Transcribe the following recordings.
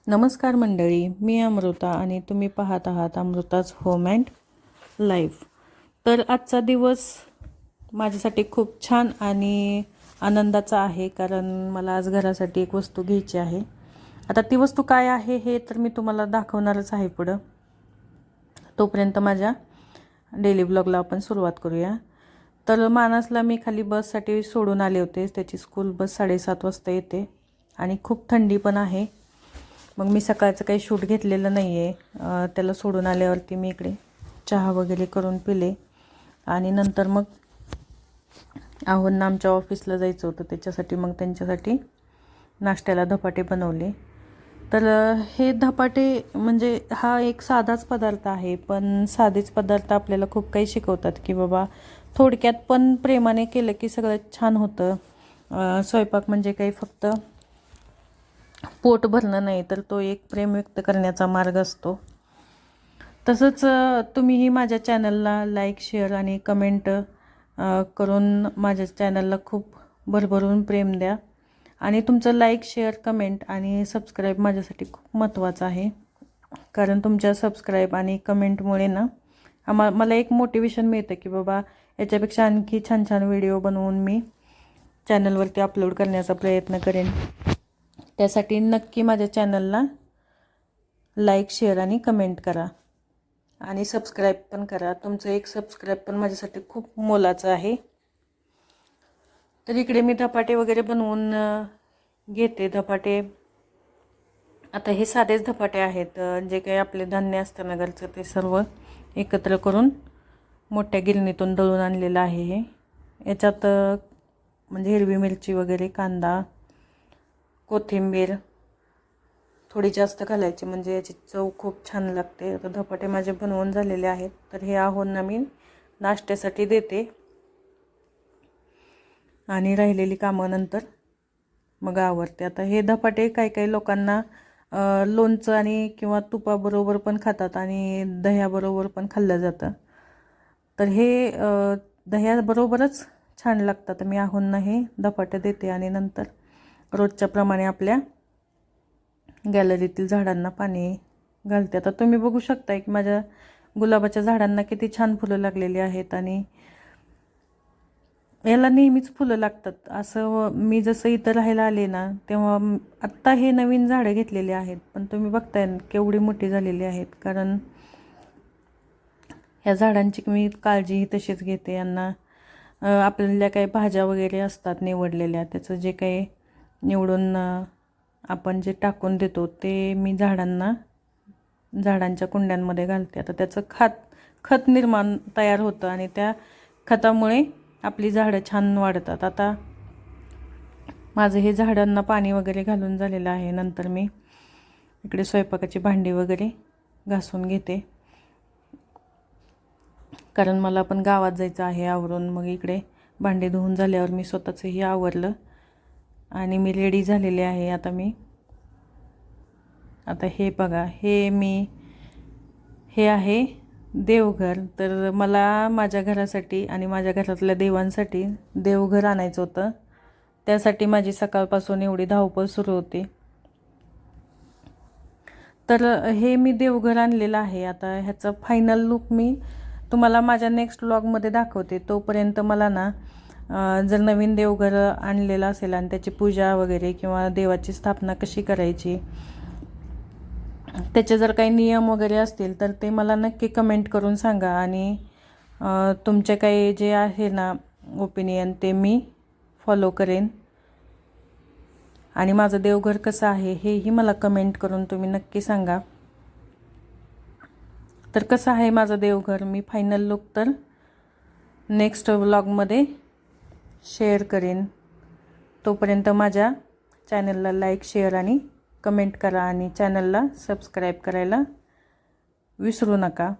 नमस्कार मंडळी, मी अमृता आणि तुम्ही पाहत आहात अमृताच होम अँड लाईफ. तर आजचा दिवस माझ्यासाठी खूप छान आणि आनंदाचा आहे, कारण मला आज घरासाठी एक वस्तू घ्यायची आहे. आता ती वस्तू काय आहे हे तर मी तुम्हाला दाखवणारच आहे पुढं. तोपर्यंत माझ्या डेली ब्लॉगला आपण सुरुवात करूया. तर मानसला मी खाली बससाठी सोडून आले होते. त्याची स्कूल बस 7:30 वाजता येते आणि खूप थंडी पण आहे. मग मी सकाळचं काही शूट घेतलेलं नाही आहे. त्याला सोडून आल्यावरती मी इकडे चहा वगैरे करून पिले आणि नंतर मग आव्हांना आमच्या ऑफिसला जायचं होतं, त्याच्यासाठी मग त्यांच्यासाठी नाश्त्याला धपाटे बनवले. तर हे धपाटे म्हणजे हा एक साधाच पदार्थ आहे, पण साधेच पदार्थ आपल्याला खूप काही शिकवतात की बाबा थोडक्यात पण प्रेमाने केलं की सगळं छान होतं. स्वयंपाक म्हणजे काही फक्त पोट भरणं नाही, तर तो एक प्रेम व्यक्त करण्याचा मार्ग असतो. तसंच तुम्हीही माझ्या चॅनलला लाईक, शेअर आणि कमेंट करून माझ्या चॅनलला खूप भरभरून प्रेम द्या. आणि तुमचं लाईक, शेअर, कमेंट आणि सबस्क्राईब माझ्यासाठी खूप महत्त्वाचं आहे, कारण तुमच्या सबस्क्राईब आणि कमेंटमुळे ना मला एक मोटिवेशन मिळतं की बाबा याच्यापेक्षा आणखी छान छान व्हिडिओ बनवून मी चॅनलवरती अपलोड करण्याचा प्रयत्न करेन. त्यासाठी नक्की माझ्या चॅनलला लाईक, शेअर आणि कमेंट करा आणि सबस्क्राईब पण करा. तुमचं एक सबस्क्राईब पण माझ्यासाठी खूप मोलाचं आहे. तर इकडे मी धपाटे वगैरे बनवून घेते. धपाटे आता हे साधेच धपाटे आहेत. जे काही आपले धान्य असतं ना घरचं ते सर्व एकत्र करून मोठ्या गिरणीतून दळून आणलेलं आहे. हे याच्यात म्हणजे हिरवी मिरची वगैरे, कांदा, कोथिंबीर थोडी जास्त घालायची, म्हणजे याची चव खूप छान लागते. आता धपाटे माझे बनवून झालेले आहेत, तर हे आव्हांना मी नाश्त्यासाठी देते आणि राहिलेली कामं नंतर मग आवरते. आता हे धपाटे काही लोकांना लोणचं आणि किंवा तुपाबरोबर पण खातात आणि दह्याबरोबर पण खाल्लं जातं. तर हे दह्याबरोबरच छान लागतं. तर मी आव्हांना हे धपाटे देते आणि नंतर रोजच्याप्रमाणे आपल्या गॅलरीतील झाडांना पाणी घालते. आता तुम्ही बघू शकताय की माझ्या गुलाबाच्या झाडांना किती छान फुलं लागलेली आहेत आणि याला नेहमीच फुलं लागतात. असं मी जसं इथं राहायला आले ना तेव्हा आत्ता हे नवीन झाडं घेतलेली आहेत, पण तुम्ही बघताय केवढी मोठी झालेली आहेत, कारण ह्या झाडांची मी काळजीही तशीच घेते. यांना आपल्याला काही भाज्या वगैरे असतात निवडलेल्या, त्याचं जे काही निवडून आपण जे टाकून देतो ते मी झाडांच्या कुंड्यांमध्ये घालते. आता त्याचं खत निर्माण तयार होतं आणि त्या खतामुळे आपली झाडं छान वाढतात. आता माझं हे झाडांना पाणी वगैरे घालून झालेलं आहे. नंतर मी इकडे स्वयंपाकाची भांडी वगैरे घासून घेते, कारण मला पण गावात जायचं आहे आवरून. मग इकडे भांडी धुवून झाल्यावर मी स्वतःचंही आवरलं आणि मी रेडी झालेले आहे. आता हे बघा, हे आहे देवघर. तर मला माझ्या घरासाठी आणि माझ्या घरातल्या देवांसाठी देवघर आणायचं होतं. त्यासाठी माझी सकाळपासून एवढी धावपळ सुरू होती. तर हे मी देवघर आणलेलं आहे. आता ह्याचा फायनल लुक मी तुम्हाला माझ्या नेक्स्ट व्लॉगमध्ये दाखवते. तोपर्यंत मला ना जर नवीन देवघर आणलेलं असेल आणि त्याची पूजा वगैरे किंवा देवाची स्थापना कशी करायची, त्याचे जर काही नियम वगैरे असतील तर ते मला नक्की कमेंट करून सांगा. आणि तुमचे काही जे आहे ना ओपिनियन ते मी फॉलो करेन. आणि माझं देवघर कसं आहे हेही मला कमेंट करून तुम्ही नक्की सांगा. तर कसं आहे माझं देवघर, मी फायनल लुक तर नेक्स्ट व्लॉगमध्ये शेअर करेन. तोपर्यंत माझ्या चॅनलला लाईक, शेअर आणि कमेंट करा आणि चॅनलला सबस्क्राईब करायला विसरू नका.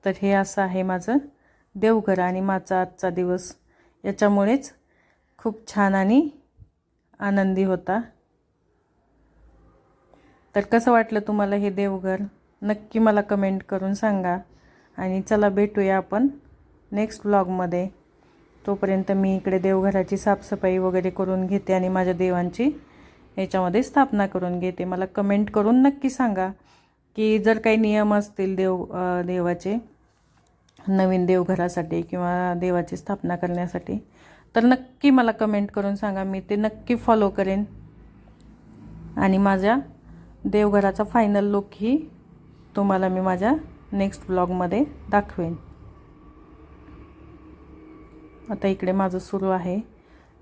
तर हे असं आहे माझं देवघर आणि माझा आजचा दिवस याच्यामुळेच खूप छान आणि आनंदी होता. तर कसं वाटलं तुम्हाला हे देवघर, नक्की मला कमेंट करून सांगा. आणि चला भेटूया आपण नेक्स्ट व्लॉगमध्ये. तोपर्यंत मी इकडे देवघराची साफसफाई वगैरे करून घेते आणि माझ्या देवांची याच्यामध्ये स्थापना करून घेते. मला कमेंट करून नक्की सांगा की जर काही नियम असतील देवाचे नवीन देवघरासाठी किंवा देवाची स्थापना करण्यासाठी तर नक्की मला कमेंट करून सांगा. मी ते नक्की फॉलो करेन आणि माझ्या देवघराचा फायनल लुकही तुम्हाला मी माझ्या नेक्स्ट ब्लॉगमध्ये दाखवेन. आता इकडे माझं सुरू आहे.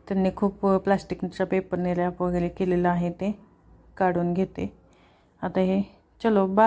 त्यांनी खूप प्लास्टिकच्या पेपरने रॅप वगैरे केलेलं आहे, ते काढून घेते आता. हे चलो बा